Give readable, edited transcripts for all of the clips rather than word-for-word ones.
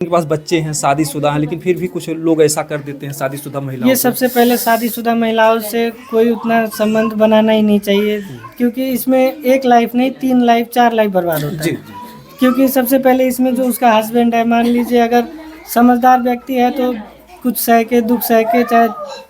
उनके पास बच्चे हैं, शादीशुदा हैं, लेकिन फिर भी कुछ लोग ऐसा कर देते हैं शादीशुदा महिलाओं ये को। सबसे पहले शादीशुदा महिलाओं से कोई उतना संबंध बनाना ही नहीं चाहिए, क्योंकि इसमें एक लाइफ नहीं 3 लाइफ 4 लाइफ बर्बाद होता जी है। जी क्योंकि सबसे पहले इसमें जो उसका हस्बैंड है, मान लीजिए अगर समझदार व्यक्ति है तो कुछ सह के दुख सह के चाहे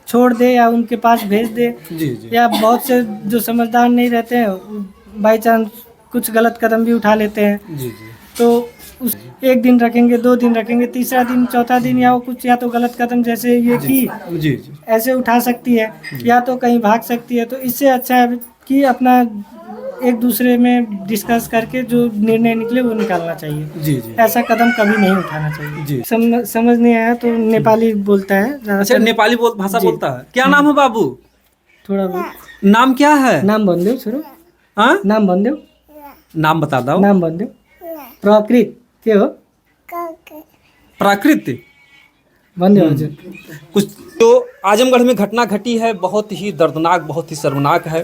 छोड़ दे या उनके पास भेज दे, जी जी या बहुत से जो समझदार नहीं रहते हैं बाई चांस कुछ गलत कदम भी उठा लेते हैं, जी जी तो उस 1 दिन रखेंगे, 2 दिन रखेंगे, तीसरा दिन चौथा दिन या वो कुछ या तो गलत कदम जैसे ये की जी जी ऐसे उठा सकती है या तो कहीं भाग सकती है। तो इससे अच्छा है कि अपना एक दूसरे में डिस्कस करके जो निर्णय निकले वो निकालना चाहिए। जी जी ऐसा कदम कभी नहीं उठाना चाहिए। जी। समझ नहीं आया तो नेपाली बोलता है अच्छा, ज़्यादातर। नेपाली भाषा जी। बोलता है। क्या नाम है बाबू? थोड़ा बहुत नाम क्या है? नाम भनिदेऊ छोरो, हाँ, नाम भनिदेऊ, नाम बता दो। नाम भनिदेऊ। प्रकृत के हो? प्राकृत भनिदेऊ हजुर। कुछ तो आजमगढ़ में घटना घटी है, बहुत ही दर्दनाक, बहुत ही शर्मनाक है।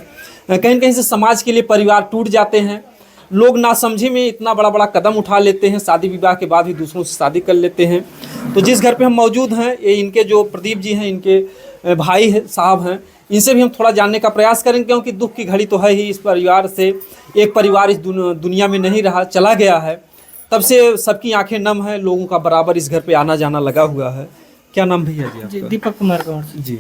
कहीं न कहीं से समाज के लिए परिवार टूट जाते हैं। लोग नासमझी में इतना बड़ा बड़ा कदम उठा लेते हैं, शादी विवाह के बाद भी दूसरों से शादी कर लेते हैं। तो जिस घर पे हम मौजूद हैं, ये इनके जो प्रदीप जी हैं, इनके भाई साहब हैं, इनसे भी हम थोड़ा जानने का प्रयास करेंगे, क्योंकि दुख की घड़ी तो है ही। इस परिवार से एक परिवार इस दुनिया में नहीं रहा, चला गया है। तब से सबकी आंखें नम हैं, लोगों का बराबर इस घर पे आना जाना लगा हुआ है। क्या नाम भैया जी जी आपका? दीपक कुमार गौड़। जी।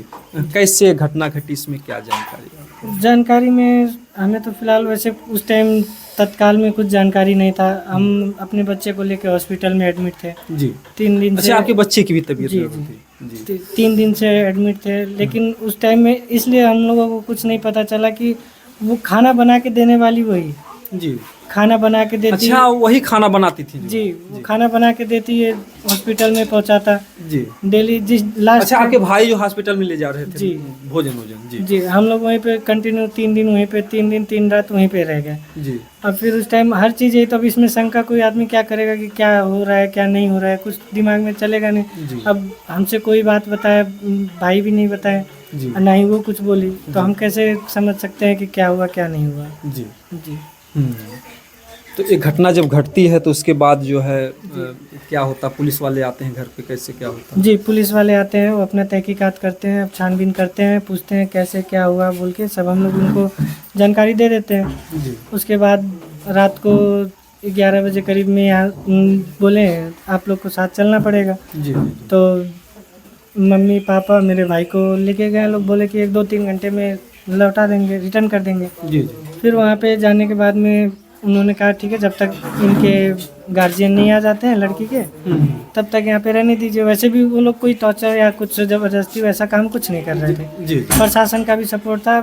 कैसे घटना घटी, इसमें क्या जानकारी है? जानकारी में हमें तो फिलहाल वैसे उस टाइम तत्काल में कुछ जानकारी नहीं था। हम अपने बच्चे को लेकर हॉस्पिटल में एडमिट थे जी। 3 दिन से। अच्छा, आपके बच्चे की भी तबीयत जी, खराब थी? जी 3 दिन से एडमिट थे, लेकिन उस टाइम में इसलिए हम लोगों को कुछ नहीं पता चला कि वो खाना बना के देने वाली वही जी। खाना बना के देती। अच्छा, वही खाना बनाती थी जी, वो खाना बना के देती है, हॉस्पिटल में पहुंचाता जी। डेली। जिस लास्ट अच्छा, आपके भाई जो हॉस्पिटल में ले जा रहे थे जी। भोजन जी जी, हम लोग वहीं पे कंटिन्यू 3 दिन वहीं पे 3 दिन 3 रात वहीं पे रह गए। जी अब फिर उस टाइम हर चीज़ है, तो अब इसमें शंका कोई आदमी क्या करेगा कि क्या हो रहा है क्या नहीं हो रहा है, कुछ दिमाग में चलेगा जी। नहीं। अब हमसे कोई बात बताया, भाई भी नहीं बताए जी और ना ही वो कुछ बोली, तो हम कैसे समझ सकते हैं कि क्या हुआ क्या नहीं हुआ। जी। जी। तो एक घटना जब घटती है तो उसके बाद जो है क्या होता? पुलिस वाले आते हैं घर पे, कैसे क्या होता? जी, पुलिस वाले आते हैं, वो अपना तहकीकात करते हैं, छानबीन करते हैं, पूछते हैं कैसे क्या हुआ बोल के, सब हम लोग उनको जानकारी दे देते हैं। जी उसके बाद रात को 11 बजे करीब में यहाँ बोले आप लोग को साथ चलना पड़ेगा। जी तो मम्मी पापा मेरे भाई को लेके गए लोग, बोले कि 1-2-3 घंटे में लौटा देंगे, रिटर्न कर देंगे। जी जी फिर वहाँ पे जाने के बाद में उन्होंने कहा ठीक है, जब तक इनके गार्जियन नहीं आ जाते हैं लड़की के, तब तक यहाँ पे रहने दीजिए। वैसे भी वो लोग कोई टॉर्चर या कुछ ज़बरदस्ती वैसा काम कुछ नहीं कर रहे थे। जी प्रशासन का भी सपोर्ट था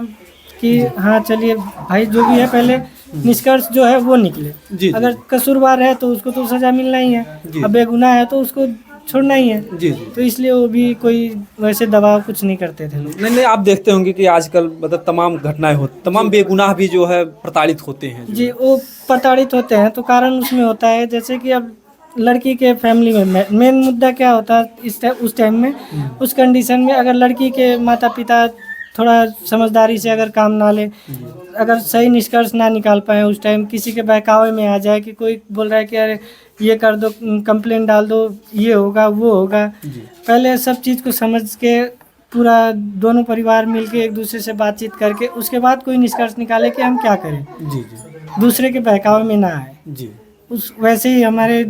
कि हाँ चलिए भाई जो भी है पहले निष्कर्ष जो है वो निकले। जी अगर कसूरवार है तो उसको तो सज़ा मिलना ही है, जी। अब बेगुनाह है तो उसको छोड़ना ही है। जी जी। तो इसलिए वो भी कोई वैसे दबाव कुछ नहीं करते थे लोग। नहीं, आप देखते होंगे कि आजकल मतलब तमाम घटनाएं होती, तमाम बेगुनाह भी जो है प्रताड़ित होते हैं जो। जी, वो प्रताड़ित होते हैं, तो कारण उसमें होता है जैसे कि अब लड़की के फैमिली में मेन मुद्दा क्या होता है उस टाइम में, उस कंडीशन में अगर लड़की के माता पिता थोड़ा समझदारी से अगर काम ना ले, अगर सही निष्कर्ष ना निकाल पाए, उस टाइम किसी के बहकावे में आ जाए कि कोई बोल रहा है कि अरे ये कर दो, कंप्लेंट डाल दो, ये होगा वो होगा। पहले सब चीज़ को समझ के पूरा दोनों परिवार मिलके एक दूसरे से बातचीत करके उसके बाद कोई निष्कर्ष निकाले कि हम क्या करें, जी जी दूसरे के बहकावे में ना आए। जी उस वैसे ही हमारे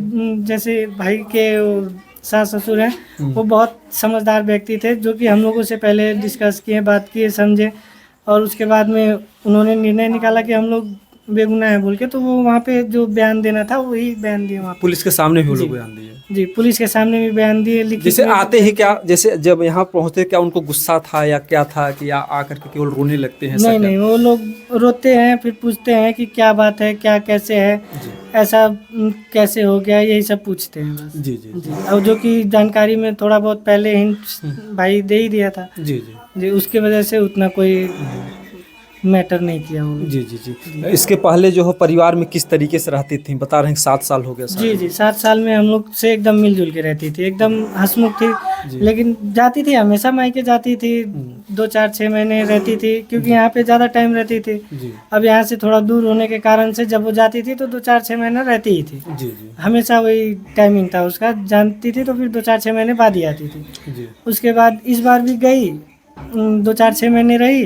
जैसे भाई के सास ससुर हैं, वो बहुत समझदार व्यक्ति थे, जो कि हम लोगों से पहले डिस्कस किए, बात किए, समझे, और उसके बाद में उन्होंने निर्णय निकाला कि हम लोग बेगुनाह है बोल के, तो वो वहाँ पे जो बयान देना था वही बयान दिए वहाँ पे। पुलिस के सामने भी वो लोग बयान दिए? जी, पुलिस के सामने भी बयान दिए, लिखित जैसे में। आते ही क्या, जैसे जब यहाँ पहुँचते क्या उनको गुस्सा था या क्या था कि या आकर के केवल रोने लगते हैं? नहीं नहीं, वो लोग रोते हैं, फिर पूछते हैं कि क्या बात है, क्या कैसे है, ऐसा कैसे हो गया, यही सब पूछते हैं बस। जी जी जी, और जो कि जानकारी में थोड़ा बहुत पहले हिंट भाई दे ही दिया था। जी जी जी, उसके वजह से उतना कोई मैटर नहीं किया वो। जी जी जी। इसके पहले जो है परिवार में किस तरीके से रहती थी, बता रहे हैं 7 साल हो गया जी शादी। जी 7 साल में हम लोग से एकदम मिलजुल के रहती थी, एकदम हंसमुख थी। जी। लेकिन जाती थी हमेशा मायके जाती थी, 2-4-6 महीने रहती थी क्योंकि यहाँ पे ज़्यादा टाइम रहती थी। जी अब यहाँ से थोड़ा दूर होने के कारण से जब वो जाती थी तो 2-4-6 महीने रहती ही थी। जी जी हमेशा वही टाइमिंग था उसका, जानती थी तो फिर 2-4-6 महीने बाद ही आती थी। जी उसके बाद इस बार भी गई, 2-4-6 महीने रही,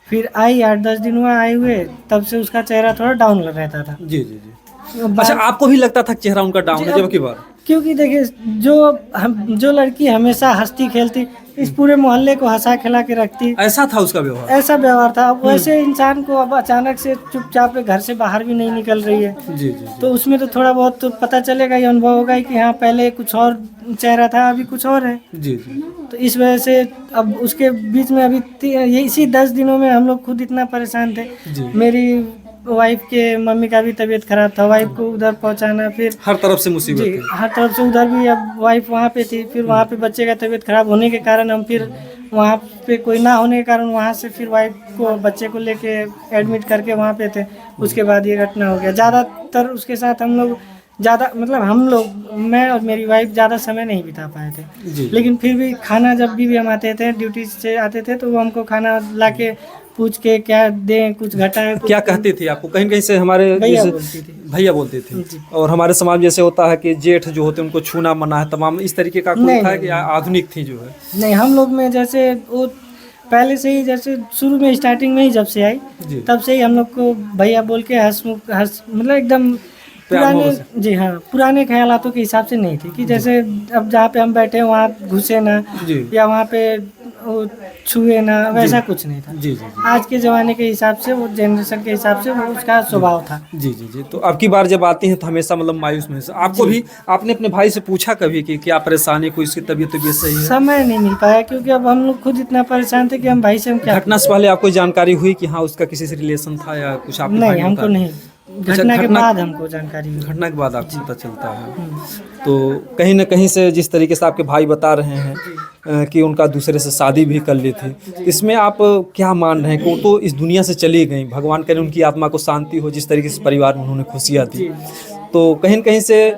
फिर आई 8-10 दिन हुआ आए हुए, तब से उसका चेहरा थोड़ा डाउन रहता था। जी जी जी। अच्छा, आपको भी लगता था चेहरा उनका डाउन है जब की बार? क्योंकि देखिए जो लड़की हमेशा हंसती खेलती, इस पूरे मोहल्ले को हंसा खिला के रखती, ऐसा था उसका व्यवहार? ऐसा व्यवहार था। अब वैसे इंसान को अब अचानक से चुपचाप घर से बाहर भी नहीं निकल रही है, जी जी तो उसमें तो थोड़ा बहुत तो पता चलेगा ही, अनुभव होगा ही कि हाँ पहले कुछ और चेहरा था अभी कुछ और है। जी जी तो इस वजह से अब उसके बीच में अभी ये इसी 10 दिनों में हम लोग खुद इतना परेशान थे। जी। मेरी वाइफ के मम्मी का भी तबीयत खराब था, वाइफ को उधर पहुंचाना, फिर हर तरफ से मुसीबत जी थी। हर तरफ से उधर भी। अब वाइफ वहाँ पे थी, फिर वहाँ पे बच्चे का तबीयत खराब होने के कारण हम फिर वहाँ पे कोई ना होने के कारण वहाँ से फिर वाइफ को बच्चे को लेके एडमिट करके वहाँ पे थे। उसके बाद ये घटना हो गया। ज़्यादातर उसके साथ हम लोग हम लोग मैं और मेरी वाइफ ज़्यादा समय नहीं बिता पाए थे। जी। लेकिन फिर भी खाना जब भी हम आते थे, ड्यूटी से आते थे, तो वो हमको खाना ला के पूछ के क्या दें, कुछ घटा है, कुछ क्या कहती थी आपको? कहीं कहीं से हमारे भैया जैसे बोलती थी। भैया बोलती थी। जी। और हमारे समाज जैसे होता है कि जेठ जो होते हैं उनको छूना मना है, तमाम इस तरीके का कोई नहीं, था नहीं, कि नहीं। आधुनिक थी जो है? नहीं, हम लोग में जैसे वो पहले से ही, जैसे शुरू में स्टार्टिंग में ही जब से आई, जी। तब से ही हम लोग को भैया बोल के मतलब एकदम प्यार पुराने, मोहब्बत जी हाँ, पुराने ख्यालातों के हिसाब से नहीं थी कि जैसे अब जहाँ पे हम बैठे हैं वहाँ घुसे ना, जी या वहाँ पे वो छुए ना, वैसा कुछ नहीं था। जी जी जी आज के ज़माने के हिसाब से, वो जनरेशन के हिसाब से वो उसका स्वभाव था। जी जी जी। तो अब की बार जब आती हैं तो हमेशा मतलब मायूस महसूस आपको भी? आपने अपने भाई से पूछा कभी कि क्या परेशानी, कोई इसकी तबीयत सही है? समय नहीं मिल पाया क्योंकि अब हम लोग खुद इतना परेशान थे कि हम भाई से हम क्या। घटना से पहले आपको जानकारी हुई कि हाँ उसका किसी से रिलेशन था या कुछ? आपके भाई नहीं, ने हमको बताया? नहीं, घटना के बाद हमको जानकारी हुई। घटना के बाद आपको पता चलता है। तो कहीं ना कहीं से जिस तरीके से आपके भाई बता रहे हैं कि उनका दूसरे से शादी भी कर ली थी, इसमें आप क्या मान रहे हैं कि वो तो इस दुनिया से चली गई, भगवान करे उनकी आत्मा को शांति हो, जिस तरीके से परिवार में उन्होंने खुशियाँ दी, तो कहीं न कहीं से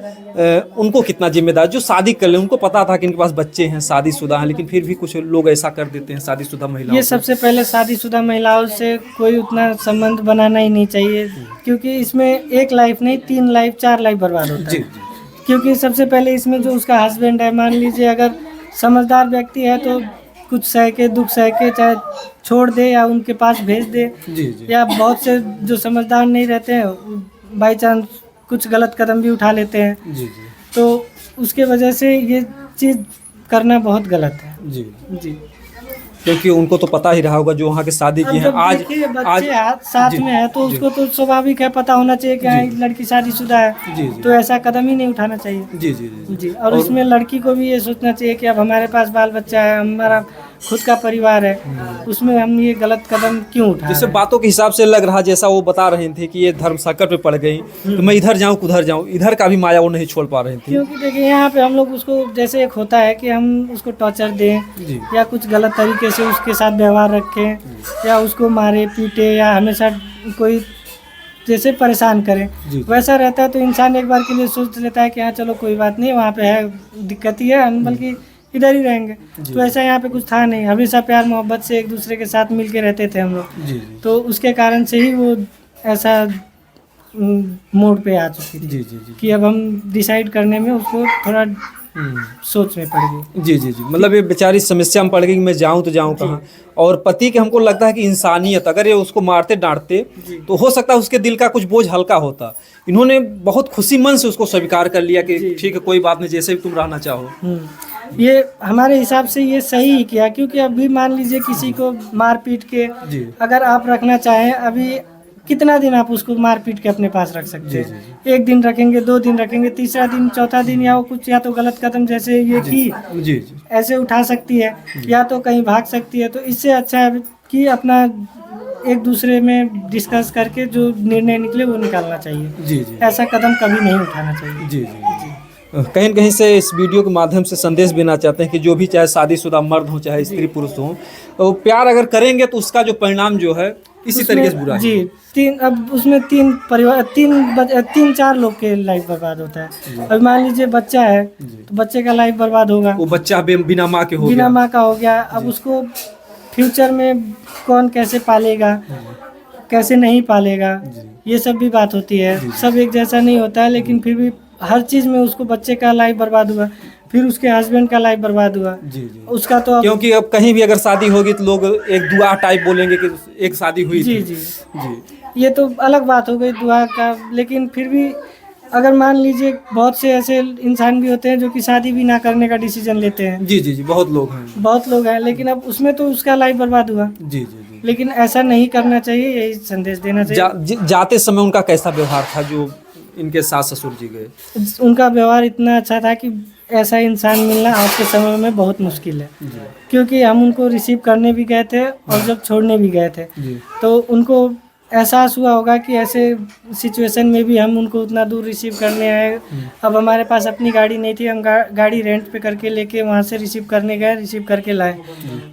उनको कितना जिम्मेदार, जो शादी कर ले, उनको पता था कि इनके पास बच्चे हैं, शादीशुदा हैं, लेकिन फिर भी कुछ लोग ऐसा कर देते हैं शादीशुदा महिलाओं ये से। सबसे पहले शादीशुदा महिलाओं से कोई उतना संबंध बनाना ही नहीं चाहिए, क्योंकि इसमें एक लाइफ नहीं, 3 लाइफ 4 लाइफ बर्बाद होता जी है। जी क्योंकि सबसे पहले इसमें जो उसका हस्बैंड है, मान लीजिए अगर समझदार व्यक्ति है तो कुछ सह के, दुख सह के, चाहे छोड़ दे या उनके पास भेज दे, जी जी या बहुत से जो समझदार नहीं रहते हैं, बाई चांस कुछ गलत कदम भी उठा लेते हैं, जी जी तो उसके वजह से ये चीज़ करना बहुत गलत है। जी। जी, क्योंकि उनको तो पता ही रहा होगा जो वहाँ के शादी की अब हैं जब आज। देखिए बच्चे साथ जी, में है तो जी। उसको तो स्वाभाविक है, पता होना चाहिए कि हाँ, जी। लड़की शादीशुदा है, जी जी तो ऐसा कदम ही नहीं उठाना चाहिए। जी जी जी जी, और इसमें लड़की को भी ये सोचना चाहिए कि अब हमारे पास बाल बच्चा है, हमारा खुद का परिवार है, उसमें हम ये गलत कदम क्यों उठा जैसे रहे हैं? बातों के हिसाब से लग रहा, जैसा वो बता रहे थे कि ये धर्म संकट पे पड़ गई, तो मैं इधर जाऊं उधर जाऊं, इधर का भी माया वो नहीं छोड़ पा रही थी। क्योंकि देखिए यहाँ पे हम लोग उसको, जैसे एक होता है कि हम उसको टॉर्चर दें जी या कुछ गलत तरीके से उसके साथ व्यवहार रखें या उसको मारे पीटे या हमेशा कोई जैसे परेशान करें, जी। वैसा रहता है तो इंसान एक बार के लिए सोच लेता है कि हाँ चलो कोई बात नहीं, वहाँ पे है, दिक्कत ही है, हम बल्कि इधर ही रहेंगे। तो ऐसा यहाँ पे कुछ था नहीं, हमेशा प्यार मोहब्बत से एक दूसरे के साथ मिल के रहते थे हम लोग, जी जी तो उसके कारण से ही वो ऐसा मोड़ पे आ चुकी थी जी जी जी कि अब हम डिसाइड करने में उसको थोड़ा हम्म। सोच में पड़ गई। जी जी जी। मतलब ये बेचारी समस्या में पड़ गई कि मैं जाऊं तो जाऊं कहाँ। और पति के हमको लगता है कि इंसानियत, अगर ये उसको मारते डांटते तो हो सकता है उसके दिल का कुछ बोझ हल्का होता। इन्होंने बहुत खुशी मन से उसको स्वीकार कर लिया कि ठीक है कोई बात नहीं, जैसे भी तुम रहना चाहो। ये हमारे हिसाब से ये सही ही किया, क्योंकि अभी मान लीजिए किसी को मार पीट के जी अगर आप रखना चाहें, अभी कितना दिन आप उसको मार पीट के अपने पास रख सकते जी, हैं? 1 दिन रखेंगे, 2 दिन रखेंगे, तीसरा दिन, चौथा दिन या वो कुछ या तो गलत कदम जैसे ये की जी जी ऐसे उठा सकती है या तो कहीं भाग सकती है। तो इससे अच्छा है कि अपना एक दूसरे में डिस्कस करके जो निर्णय निकले वो निकालना चाहिए। जी जी ऐसा कदम कभी नहीं उठाना चाहिए। जी जी। कहीं न कहीं से इस वीडियो के माध्यम से संदेश देना चाहते हैं कि जो भी चाहे शादीशुदा मर्द हो चाहे स्त्री पुरुष हो, तो प्यार अगर करेंगे तो उसका जो परिणाम जो है इसी उसमें- तरीके से बुरा है। जी, अब उसमें तीन चार लोग के लाइफ बर्बाद होता है। अब मान लीजिए बच्चा है तो बच्चे का लाइफ बर्बाद होगा, वो बच्चा बिना माँ के हो बिना गया। माँ का हो गया। अब उसको फ्यूचर में कौन कैसे पालेगा, कैसे नहीं पालेगा, ये सब भी बात होती है। सब एक जैसा नहीं होता है, लेकिन फिर भी हर चीज़ में उसको बच्चे का लाइफ बर्बाद हुआ, फिर उसके हस्बैंड का लाइफ बर्बाद हुआ। जी जी। उसका तो क्योंकि अब कहीं भी अगर शादी होगी तो लोग एक दुआ टाइप बोलेंगे कि एक शादी हुई जी थी। जी, जी ये तो अलग बात हो गई दुआ का। लेकिन फिर भी अगर मान लीजिए बहुत से ऐसे इंसान भी होते हैं जो कि शादी भी ना करने का डिसीजन लेते हैं। जी जी जी, बहुत लोग हैं। बहुत लोग हैं, लेकिन अब उसमें तो उसका लाइफ बर्बाद हुआ। जी जी जी। लेकिन ऐसा नहीं करना चाहिए, यही संदेश देना चाहिए। जाते समय उनका कैसा व्यवहार था जो इनके सास ससुर जी गए? उनका व्यवहार इतना अच्छा था कि ऐसा इंसान मिलना आज के समय में बहुत मुश्किल है। जी क्योंकि हम उनको रिसीव करने भी गए थे और जब छोड़ने भी गए थे, जी तो उनको एहसास हुआ होगा कि ऐसे सिचुएशन में भी हम उनको उतना दूर रिसीव करने आए। अब हमारे पास अपनी गाड़ी नहीं थी, हम गाड़ी रेंट पे करके लेके वहाँ से रिसीव करने गए, रिसीव करके लाए।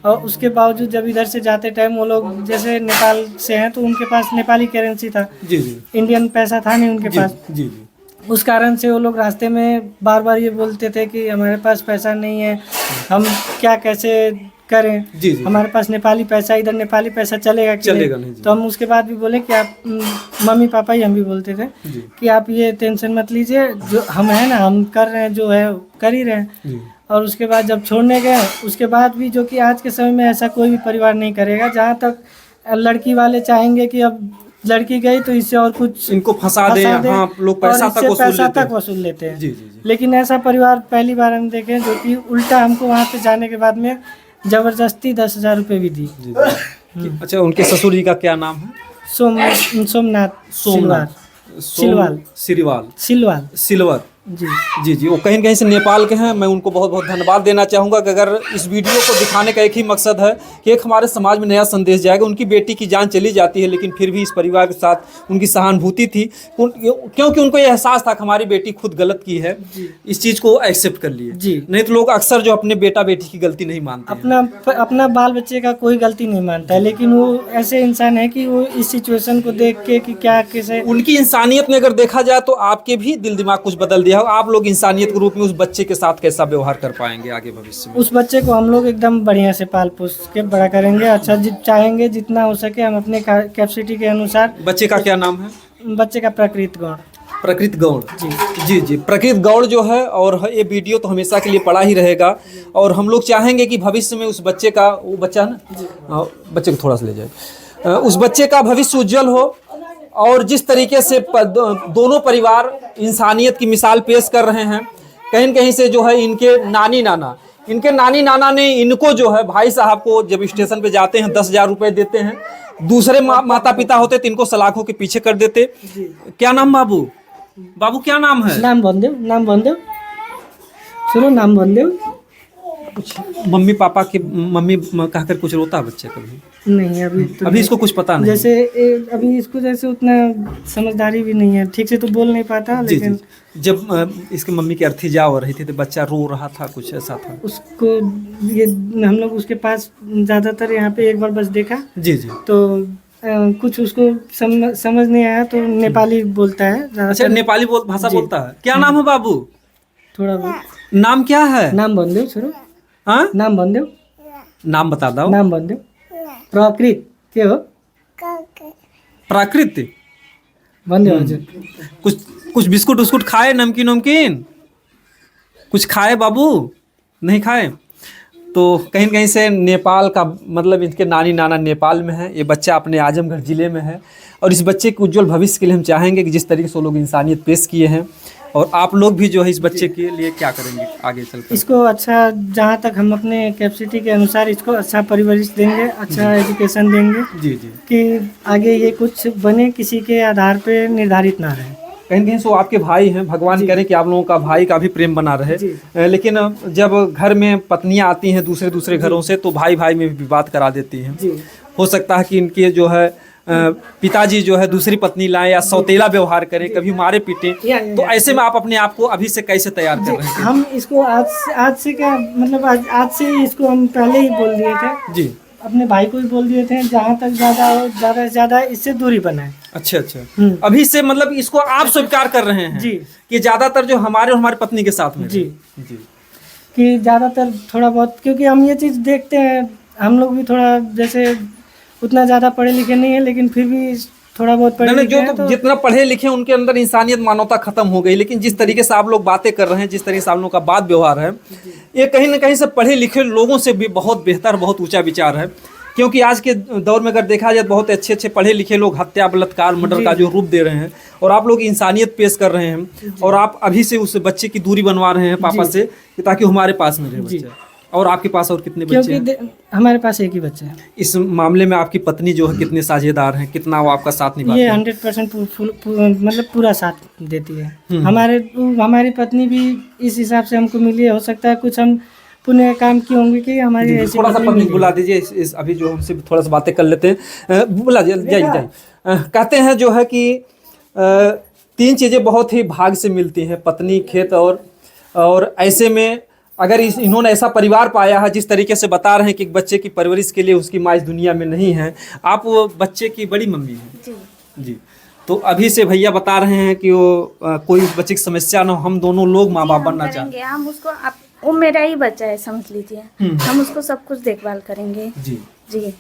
और उसके बावजूद जब इधर से जाते टाइम वो लोग जैसे नेपाल से हैं तो उनके पास नेपाली करेंसी था, जी जी इंडियन पैसा था नहीं उनके पास। जी जी। उस कारण से वो लोग रास्ते में बार बार ये बोलते थे कि हमारे पास पैसा नहीं है, हम क्या कैसे करें, जी जी। हमारे पास नेपाली पैसा, इधर नेपाली पैसा चलेगा कि चलेगा नहीं जी। तो हम उसके बाद भी बोले कि आप मम्मी पापा ही हम भी बोलते थे जी कि आप ये टेंशन मत लीजिए, जो हम है ना, हम कर रहे हैं, जो है कर ही रहे हैं। जी और उसके बाद जब छोड़ने गए, उसके बाद भी जो कि आज के समय में ऐसा कोई भी परिवार नहीं करेगा। जहाँ तक लड़की वाले चाहेंगे कि अब लड़की गई तो इससे और कुछ इनको फंसा दें। हाँ, लोग पैसा तक वसूल लेते हैं। वसूल लेते हैं। जी जी जी। लेकिन ऐसा परिवार पहली बार हम देखे जो कि उल्टा हमको वहाँ पे जाने के बाद में जबरदस्ती 10,000 रुपये भी दी। जी जी। अच्छा, उनके ससुर जी का क्या नाम है? सोमनाथ सिलवाल सिलवाल सिलवर। जी जी जी, वो कहीं न कहीं से नेपाल के हैं। मैं उनको बहुत बहुत धन्यवाद देना चाहूँगा कि अगर इस वीडियो को दिखाने का एक ही मकसद है कि एक हमारे समाज में नया संदेश जाएगा। उनकी बेटी की जान चली जाती है, लेकिन फिर भी इस परिवार के साथ उनकी सहानुभूति थी, क्योंकि उनको ये एहसास था कि हमारी बेटी खुद गलत की है, इस चीज़ को एक्सेप्ट कर लिए। जी। नहीं तो लोग अक्सर जो अपने बेटा बेटी की गलती नहीं मानते हैं। अपना बाल बच्चे का कोई गलती नहीं मानता है, लेकिन वो ऐसे इंसान है कि वो इस सिचुएशन को देख के कि क्या कैसे उनकी इंसानियत में अगर देखा जाए तो आपके भी दिल दिमाग कुछ बदल दिया हो। आप लोग इंसानियत के रूप में उस बच्चे के साथ कैसा व्यवहार कर पाएंगे आगे भविष्य में? उस बच्चे को हम लोग एकदम बढ़िया से पाल पोस के बड़ा करेंगे। अच्छा चाहेंगे जितना हो सके हम अपने कैपेसिटी के अनुसार। बच्चे का क्या नाम है? बच्चे का प्रकृत गौड़। प्रकृत गौड़। जी जी जी, प्रकृत गौड़ जो है, और ये वीडियो तो हमेशा के लिए पड़ा ही रहेगा। और हम लोग चाहेंगे कि भविष्य में उस बच्चे का, वो बच्चा ना, बच्चे को थोड़ा सा ले जाए, उस बच्चे का भविष्य उज्जवल हो। और जिस तरीके से दोनों परिवार इंसानियत की मिसाल पेश कर रहे हैं, कहीं न कहीं से जो है इनके नानी नाना ने इनको जो है, भाई साहब को जब स्टेशन पे जाते हैं 10,000 रुपये देते हैं। दूसरे माता पिता होते तो इनको सलाखों के पीछे कर देते। क्या नाम बाबू क्या नाम है? नाम बंदेव सुनो, नाम बंदेव। कुछ मम्मी पापा के मम्मी कहकर कुछ रोता है बच्चे कभी? नहीं, अभी इसको कुछ पता नहीं। जैसे अभी इसको जैसे उतना समझदारी भी नहीं है, ठीक से तो बोल नहीं पाता। जी, लेकिन जी। जब इसके मम्मी की अर्थी जा हो रही थी तो बच्चा रो रहा था, कुछ ऐसा था? उसको ये हम लोग उसके पास ज़्यादातर यहाँ पे एक बार बस देखा। जी जी। तो कुछ उसको समझ नहीं आया तो नेपाली बोलता है। अच्छा, नेपाली भाषा बोलता है। क्या नाम है बाबू? थोड़ा बहुत। नाम क्या है? नाम बंदेव सुनो। हाँ, नाम बंदेव। नाम बता दो। नाम बंदेव। प्रकृत के हो? प्राकृत बंदेव हजुर। कुछ बिस्कुट उस्कुट खाए, नमकीन कुछ खाए बाबू? नहीं खाए? तो कहीं न कहीं से नेपाल का, मतलब इनके नानी नाना नेपाल में है, ये बच्चा अपने आजमगढ़ ज़िले में है। और इस बच्चे के उज्जवल भविष्य के लिए हम चाहेंगे कि जिस तरीके से वो लोग इंसानियत पेश किए हैं, और आप लोग भी जो है इस बच्चे के लिए क्या करेंगे आगे चलकर? इसको अच्छा, जहाँ तक हम अपने कैपेसिटी के अनुसार इसको अच्छा परवरिश देंगे, अच्छा एजुकेशन देंगे। जी जी। कि आगे ये कुछ बने, किसी के आधार पे निर्धारित ना रहे। कहीं न कहीं से वो आपके भाई हैं, भगवान करे कि आप लोगों का भाई का भी प्रेम बना रहे। लेकिन जब घर में पत्नियां आती हैं दूसरे घरों से, तो भाई में भी विवाद करा देती हैं। हो सकता है कि इनके जो है पिताजी जो है दूसरी पत्नी लाएं या सौतेला व्यवहार करें, कभी मारे पीटे। तो ऐसे में आप अपने आप को अभी से कैसे तैयार कर रहे हैं? हम इसको आज से क्या मतलब आज से ही इसको हम पहले ही बोल दिए थे। जी। अपने भाई को भी बोल दिए थे जहाँ तक ज़्यादा हो ज़्यादा से ज़्यादा इससे दूरी बनाए। अच्छा अच्छा। अभी से मतलब इसको आप स्वीकार कर रहे हैं जी कि ज्यादातर जो हमारे और हमारी पत्नी के साथ में जी जी कि ज़्यादातर थोड़ा बहुत, क्योंकि हम ये चीज़ देखते हैं, हम लोग भी थोड़ा जैसे उतना ज़्यादा पढ़े लिखे नहीं है लेकिन फिर भी थोड़ा बहुत पढ़े नहीं लिखे जो हैं तो जितना पढ़े लिखे हैं उनके अंदर इंसानियत मानवता खत्म हो गई, लेकिन जिस तरीके से आप लोग बातें कर रहे हैं, जिस तरीके से आप लोगों का बात व्यवहार है, ये कहीं ना कहीं से पढ़े लिखे लोगों से भी बहुत बेहतर, बहुत ऊंचा विचार है। क्योंकि आज के दौर में अगर देखा जाए बहुत अच्छे अच्छे पढ़े लिखे लोग हत्या बलात्कार मर्डर का जो रूप दे रहे हैं, और आप लोग इंसानियत पेश कर रहे हैं, और आप अभी से उस बच्चे की दूरी बनवा रहे हैं पापा से कि ताकि हमारे पास में रहे बच्चा। और आपके पास और कितने बच्चे हैं? क्योंकि हमारे पास एक ही बच्चा है। इस मामले में आपकी पत्नी जो है कितने साझेदार हैं, कितना वो आपका साथ निभाती ये है? 100% मतलब पूरा साथ देती है। हमारी पत्नी भी इस हिसाब से हमको मिली है। हो सकता है कुछ हम पुण्य काम की होंगी कि हमारी ऐसी थोड़ा सा पत्नी पत्नी मिली। बुला दीजिए, इस अभी जो हमसे थोड़ा सा बातें कर लेते हैं। बुला जाइए। कहते हैं जो है कि 3 चीज़ें बहुत ही भाग से मिलती हैं, पत्नी, खेत और ऐसे में अगर इन्होंने ऐसा परिवार पाया है, जिस तरीके से बता रहे हैं कि एक बच्चे की परवरिश के लिए उसकी माँ इस दुनिया में नहीं है, आप वो बच्चे की बड़ी मम्मी हैं जी। जी। तो अभी से भैया बता रहे हैं कि वो कोई बच्चे की समस्या ना हो, हम दोनों लोग माँ बाप बनना चाहते करेंगे हम उसको। वो मेरा ही बच्चा है समझ लीजिए। हम उसको सब कुछ देखभाल करेंगे। हैं जी। जी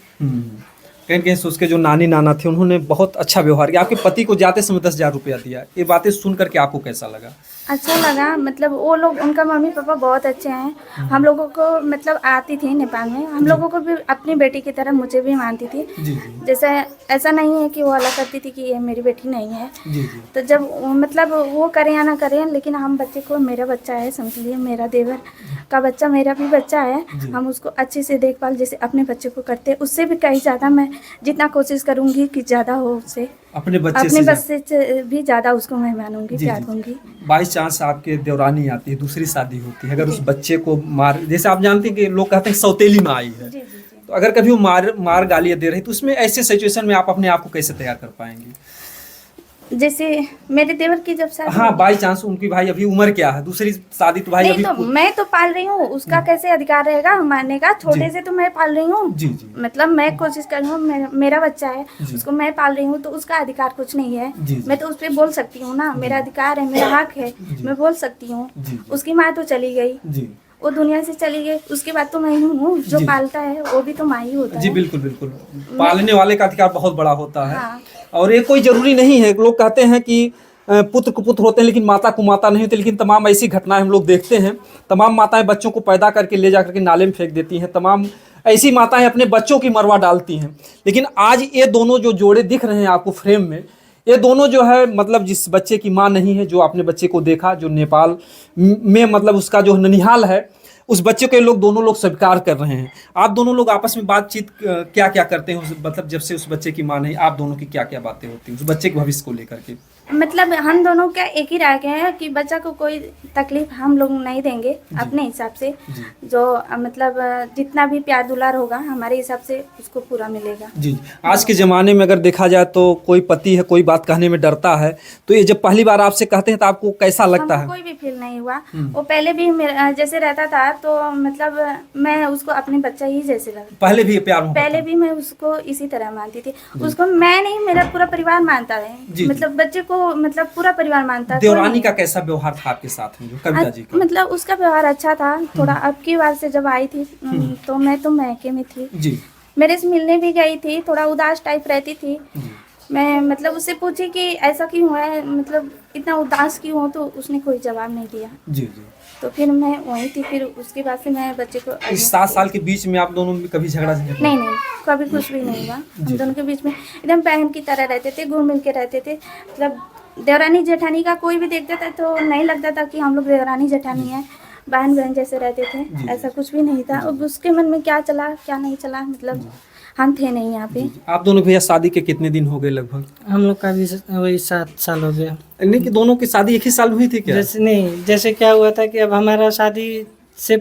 कहीं कहीं से उसके जो नानी नाना थे उन्होंने बहुत अच्छा व्यवहार किया, आपके पति को जाते समय 10,000 रुपया दिया। ये बातें सुन करके आपको कैसा लगा? अच्छा लगा। मतलब वो लोग, उनका मम्मी पापा बहुत अच्छे हैं। हम लोगों को मतलब आती थी नेपाल में, हम लोगों को भी अपनी बेटी की तरह मुझे भी मानती थी। जी जैसे ऐसा नहीं है कि वो अलग करती थी कि ये मेरी बेटी नहीं है। जी। तो जब मतलब वो करें या ना करें, लेकिन हम बच्चे को, मेरा बच्चा है समझिए, मेरा देवर का बच्चा मेरा भी बच्चा है, हम उसको अच्छे से देखभाल जैसे अपने बच्चे को करते हैं, उससे भी कहीं ज़्यादा मैं जितना कोशिश करूँगी कि ज़्यादा हो उससे, अपने बच्चे से भी ज़्यादा उसको मैं मानूंगी, प्यार दूंगी। बाई चांस आपके देवरानी आती है, दूसरी शादी होती है, अगर उस बच्चे को मार, जैसे आप जानते हैं कि लोग कहते हैं सौतेली माँ आई है, तो अगर कभी वो मार गालियाँ दे रही, तो उसमें ऐसे सिचुएशन में आप अपने आप को कैसे तैयार कर पाएंगे? जैसे मेरे देवर की जब शादी, हाँ बाई चांस उनकी भाई अभी उम्र क्या है, दूसरी शादी तो भाई नहीं, अभी तो मैं तो पाल रही हूँ, उसका कैसे अधिकार रहेगा मारने का? छोटे से तो मैं पाल रही हूँ। जी जी मतलब मैं कोशिश कर रही हूँ, मेरा बच्चा है, उसको मैं पाल रही हूँ, तो उसका अधिकार कुछ नहीं है। जी, जी। मैं तो उस पर बोल सकती हूँ ना, मेरा अधिकार है, मेरा हक है, मैं बोल सकती हूँ। जी। उसकी माँ तो चली गई, जी वो दुनिया से चली गई, उसके बाद तो मैं ही हूँ जो जी। पालता है, वो भी तो माँ ही होता जी है। बिल्कुल बिल्कुल, पालने वाले का अधिकार बहुत बड़ा होता है। हाँ। और ये कोई जरूरी नहीं है, लोग कहते हैं कि पुत्र कुपुत्र होते हैं लेकिन माता कुमाता नहीं होते, लेकिन तमाम ऐसी घटनाएं हम लोग देखते हैं। तमाम माताएं बच्चों को पैदा करके ले जाकर के नाले में फेंक देती हैं, तमाम ऐसी माताएं अपने बच्चों की मरवा डालती हैं। लेकिन आज ये दोनों जो जोड़े दिख रहे हैं आपको फ्रेम में, ये दोनों जो है मतलब जिस बच्चे की माँ नहीं है, जो आपने बच्चे को देखा, जो नेपाल में मतलब उसका जो ननिहाल है, उस बच्चे के लोग दोनों लोग स्वीकार कर रहे हैं। आप दोनों लोग आपस में बातचीत क्या क्या करते हैं मतलब जब से उस बच्चे की माँ नहीं, आप दोनों की क्या क्या बातें होती हैं उस बच्चे के भविष्य को लेकर के? मतलब हम दोनों का एक ही राय है कि बच्चा को कोई तकलीफ हम लोग नहीं देंगे अपने हिसाब से। जो मतलब जितना भी प्यार दुलार होगा हमारे हिसाब से उसको पूरा मिलेगा। जी। आज के ज़माने में अगर देखा जाए तो कोई पति है कोई बात कहने में डरता है, तो ये जब पहली बार आपसे कहते हैं तो आपको कैसा लगता है? कोई भी फील नहीं हुआ। वो पहले भी मेरा जैसे रहता था, तो मतलब मैं उसको अपने बच्चा ही जैसे लगता। पहले भी प्यार मोहब्बत पहले भी मैं उसको इसी तरह मानती थी। उसको मैं नहीं, मेरा पूरा परिवार मानता है। मतलब बच्चे को मतलब पूरा परिवार मानता है। देवरानी का कैसा व्यवहार था आपके साथ में, जो कविता जी का? मतलब उसका व्यवहार अच्छा था थोड़ा। अब की बार से जब आई थी तो मैं तो मैके में थी जी। मेरे से मिलने भी गई थी, थोड़ा उदास टाइप रहती थी। मैं मतलब उससे पूछी कि ऐसा क्यों है, मतलब इतना उदास क्यों हो, तो उसने कोई जवाब नहीं दिया। जी जी। तो फिर मैं वहीं थी। फिर उसके बाद से मैं बच्चे को इस 7 साल के बीच में आप दोनों में कभी झगड़ा नहीं, कभी कुछ भी नहीं हुआ। हम दोनों के बीच में एकदम बहन की तरह रहते थे, घुल मिल के रहते थे। मतलब देवरानी जेठानी का कोई भी देखता था तो नहीं लगता था कि हम लोग देवरानी जेठानी है, बहन बहन जैसे रहते थे। ऐसा कुछ भी नहीं था। अब उसके मन में क्या चला क्या नहीं चला, मतलब हम थे नहीं यहाँ पे। आप दोनों भैया शादी के कितने दिन हो गए लगभग? हम लोग का भी वही 7 साल हो गया। नहीं कि दोनों की शादी एक ही साल हुई थी क्या? जैसे क्या हुआ था कि अब हमारा शादी से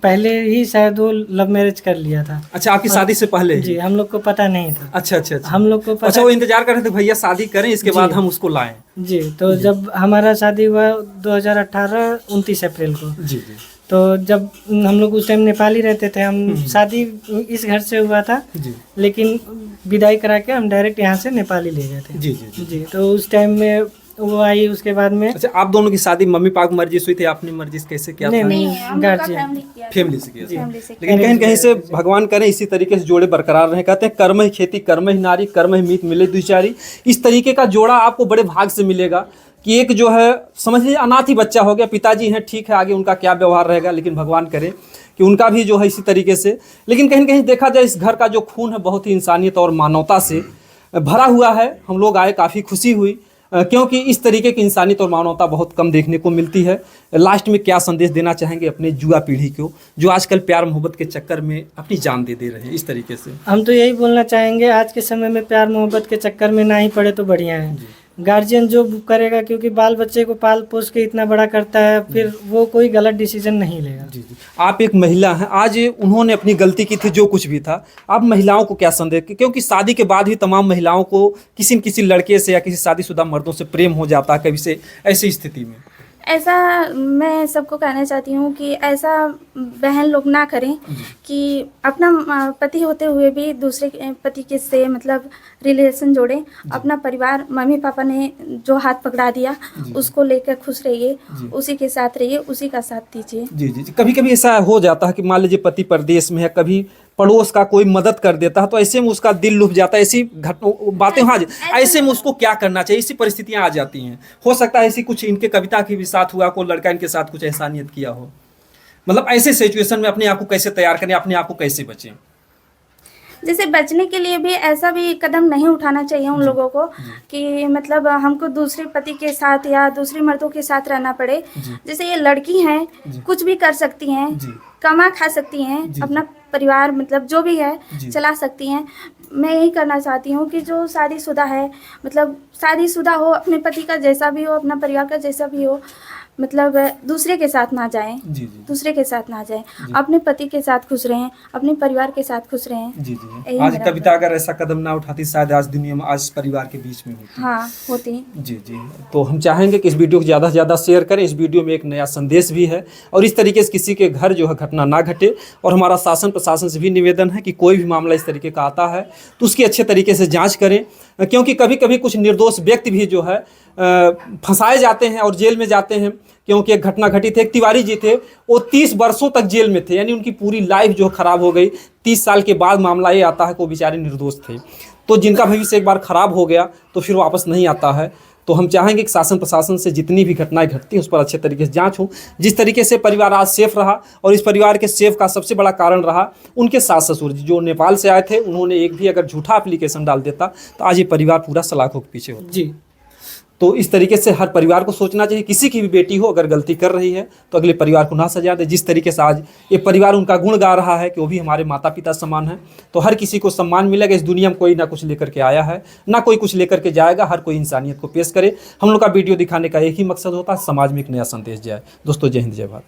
पहले ही शायद वो लव मैरिज कर लिया था। अच्छा, आपकी शादी से पहले ही? जी, हम लोग को पता नहीं था। अच्छा अच्छा अच्छा। हम लोग को पता, अच्छा, वो इंतजार कर रहे थे भैया शादी करें इसके बाद हम उसको लाएं। जी। तो जब हमारा शादी हुआ 2018 29 अप्रैल को, जी जी। तो जब हम लोग उस टाइम नेपाली रहते थे, हम शादी इस घर से हुआ था, जी लेकिन विदाई करा के हम डायरेक्ट यहाँ से नेपाली ले गए थे। जी जी जी। जी, तो उस टाइम में वो आई, उसके बाद में अच्छा, आप दोनों की शादी मम्मी पापा की मर्जी से हुई थी, अपनी मर्जी से कैसे क्या नहीं था? नहीं, हम लोग का गार्जियन फैमिली किया था। फैमिली से किया था। फैमिली से लेकिन कहीं न कहीं से भगवान करें इसी तरीके से जोड़े बरकरार रहे। कहते हैं कर्म ही खेती, कर्म ही नारी, कर्म ही मीत मिले दुचारी। इस तरीके का जोड़ा आपको बड़े भाग से मिलेगा कि एक जो है समझ लीजिए अनाथ ही बच्चा हो गया, पिताजी हैं ठीक है, आगे उनका क्या व्यवहार रहेगा, लेकिन भगवान करे कि उनका भी जो है इसी तरीके से। लेकिन कहीं न कहीं देखा जाए इस घर का जो खून है बहुत ही इंसानियत और मानवता से भरा हुआ है। हम लोग आए, काफ़ी खुशी हुई, क्योंकि इस तरीके की इंसानियत और मानवता बहुत कम देखने को मिलती है। लास्ट में क्या संदेश देना चाहेंगे अपने युवा पीढ़ी को जो आजकल प्यार मोहब्बत के चक्कर में अपनी जान दे रहे हैं इस तरीके से? हम तो यही बोलना चाहेंगे, आज के समय में प्यार मोहब्बत के चक्कर में ना ही पड़े तो बढ़िया है। गार्जियन जो करेगा, क्योंकि बाल बच्चे को पाल पोस के इतना बड़ा करता है, फिर वो कोई गलत डिसीजन नहीं लेगा। जी जी। आप एक महिला हैं, आज उन्होंने अपनी गलती की थी जो कुछ भी था, आप महिलाओं को क्या संदेश, क्योंकि शादी के बाद भी तमाम महिलाओं को किसी न किसी लड़के से या किसी शादीशुदा मर्दों से प्रेम हो जाता है कभी से, ऐसी स्थिति में ऐसा मैं सबको कहना चाहती हूँ कि ऐसा बहन लोग ना करें कि अपना पति होते हुए भी दूसरे पति के से मतलब रिलेशन जोड़ें। अपना परिवार, मम्मी पापा ने जो हाथ पकड़ा दिया उसको लेकर खुश रहिए, उसी के साथ रहिए, उसी का साथ दीजिए। जी जी। कभी कभी ऐसा हो जाता है कि मान लीजिए पति परदेश में है, कभी पड़ोस का कोई मदद कर देता है तो ऐसे में उसका दिल लुभ जाता है, ऐसी बातें हाँ ऐसे में उसको क्या करना चाहिए? ऐसी परिस्थितियां आ जाती हैं। हो सकता है ऐसी कुछ इनके कविता के भी साथ हुआ, कोई लड़का इनके साथ कुछ एहसानियत किया हो, मतलब ऐसे सिचुएशन में अपने आप को कैसे तैयार करें, अपने आप को कैसे बचें? जैसे बचने के लिए भी ऐसा भी कदम नहीं उठाना चाहिए उन लोगों को कि मतलब हमको दूसरे पति के साथ या दूसरी मर्दों के साथ रहना पड़े। जैसे ये लड़की हैं, कुछ भी कर सकती हैं, कमा खा सकती हैं, अपना परिवार मतलब जो भी है चला सकती हैं। मैं यही करना चाहती हूँ कि जो शादीशुदा है, मतलब शादीशुदा हो, अपने पति का जैसा भी हो, अपना परिवार का जैसा भी हो, मतलब दूसरे के साथ ना जाएं, दूसरे के साथ ना जाएं, अपने पति के साथ खुश रहें, अपने परिवार के साथ खुश रहें। जी जी। आज कविता अगर ऐसा कदम ना उठाती शायद आज दुनिया में, आज परिवार के बीच में होती। हाँ, होती। जी जी। तो हम चाहेंगे कि इस वीडियो को ज़्यादा से ज़्यादा शेयर करें। इस वीडियो में एक नया संदेश भी है और इस तरीके से किसी के घर जो है घटना ना घटे। और हमारा शासन प्रशासन से भी निवेदन है कि कोई भी मामला इस तरीके का आता है तो उसकी अच्छे तरीके से जाँच करें, क्योंकि कभी कभी कुछ निर्दोष व्यक्ति भी जो है फंसाए जाते हैं और जेल में जाते हैं। क्योंकि एक घटना घटी थी, एक तिवारी जी थे, वो 30 वर्षों तक जेल में थे, यानी उनकी पूरी लाइफ जो खराब हो गई। 30 साल के बाद मामला ये आता है कि वो बेचारे निर्दोष थे। तो जिनका भविष्य एक बार खराब हो गया तो फिर वापस नहीं आता है। तो हम चाहेंगे कि शासन प्रशासन से जितनी भी घटनाएं घटती हैं उस पर अच्छे तरीके से जांच हो। जिस तरीके से परिवार आज सेफ रहा, और इस परिवार के सेफ का सबसे बड़ा कारण रहा उनके सास ससुर जी जो नेपाल से आए थे। उन्होंने एक भी अगर झूठा एप्लीकेशन डाल देता तो आज ये परिवार पूरा सलाखों के पीछे होता। जी। तो इस तरीके से हर परिवार को सोचना चाहिए, किसी की भी बेटी हो अगर गलती कर रही है तो अगले परिवार को ना सजा दे। जिस तरीके से आज ये परिवार उनका गुण गा रहा है कि वो भी हमारे माता पिता समान हैं, तो हर किसी को सम्मान मिलेगा। इस दुनिया में कोई ना कुछ लेकर के आया है, ना कोई कुछ लेकर के जाएगा। हर कोई इंसानियत को पेश करे। हम लोग का वीडियो दिखाने का एक ही मकसद होता है, समाज में एक नया संदेश जाए। दोस्तों, जय हिंद, जय भारत।